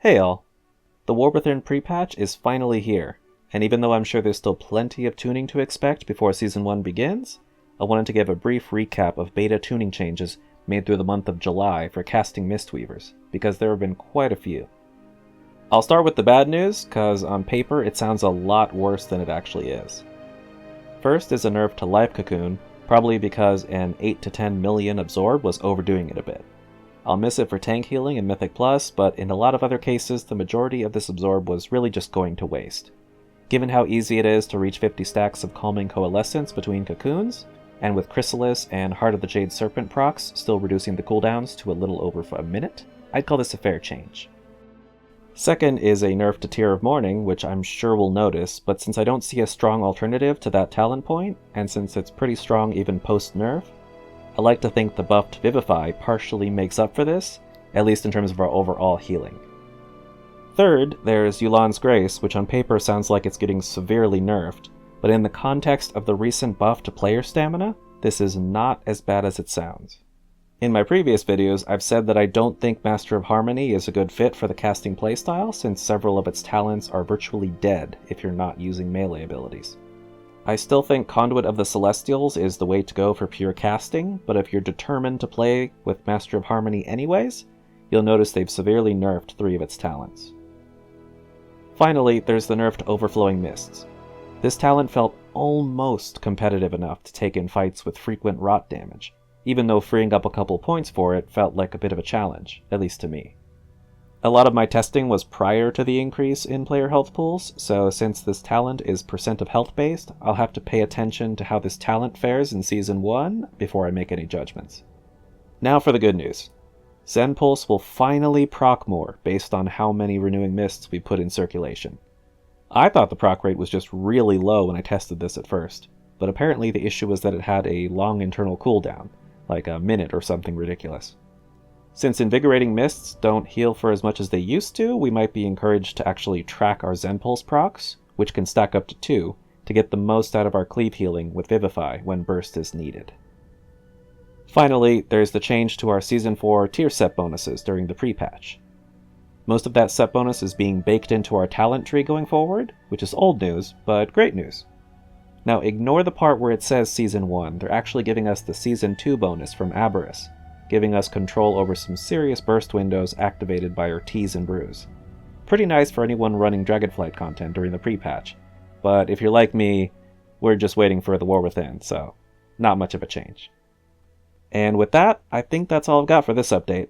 Hey all! The War Within pre-patch is finally here, and even though I'm sure there's still plenty of tuning to expect before Season 1 begins, I wanted to give a brief recap of beta tuning changes made through the month of July for Casting Mistweavers, because there have been quite a few. I'll start with the bad news, cause on paper it sounds a lot worse than it actually is. First is a nerf to Life Cocoon, probably because an 8 to 10 million absorb was overdoing it a bit. I'll miss it for tank healing and Mythic Plus, but in a lot of other cases the majority of this absorb was really just going to waste. Given how easy it is to reach 50 stacks of Calming Coalescence between cocoons, and with Chrysalis and Heart of the Jade Serpent procs still reducing the cooldowns to a little over a minute, I'd call this a fair change. Second is a nerf to Tear of Mourning, which I'm sure we'll notice, but since I don't see a strong alternative to that talent point, and since it's pretty strong even post-nerf, I like to think the buff to Vivify partially makes up for this, at least in terms of our overall healing. Third, there's Yu'lon's Grace, which on paper sounds like it's getting severely nerfed, but in the context of the recent buff to player stamina, this is not as bad as it sounds. In my previous videos, I've said that I don't think Master of Harmony is a good fit for the casting playstyle, since several of its talents are virtually dead if you're not using melee abilities. I still think Conduit of the Celestials is the way to go for pure casting, but if you're determined to play with Master of Harmony anyways, you'll notice they've severely nerfed 3 of its talents. Finally, there's the nerf to Overflowing Mists. This talent felt almost competitive enough to take in fights with frequent rot damage, even though freeing up a couple points for it felt like a bit of a challenge, at least to me. A lot of my testing was prior to the increase in player health pools, so since this talent is percent of health based, I'll have to pay attention to how this talent fares in Season 1 before I make any judgments. Now for the good news. Zen Pulse will finally proc more based on how many Renewing Mists we put in circulation. I thought the proc rate was just really low when I tested this at first, but apparently the issue was that it had a long internal cooldown, like a minute or something ridiculous. Since Invigorating Mists don't heal for as much as they used to, we might be encouraged to actually track our Zen Pulse procs, which can stack up to 2, to get the most out of our cleave healing with Vivify when burst is needed. Finally, there's the change to our Season 4 tier set bonuses during the pre-patch. Most of that set bonus is being baked into our talent tree going forward, which is old news, but great news. Now ignore the part where it says Season 1, they're actually giving us the Season 2 bonus from Aberrus, giving us control over some serious burst windows activated by our Tease and Brews. Pretty nice for anyone running Dragonflight content during the pre-patch, but if you're like me, we're just waiting for the War Within, so not much of a change. And with that, I think that's all I've got for this update.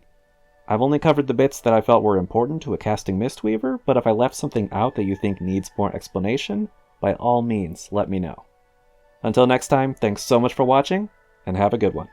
I've only covered the bits that I felt were important to a Casting Mistweaver, but if I left something out that you think needs more explanation, by all means, let me know. Until next time, thanks so much for watching, and have a good one.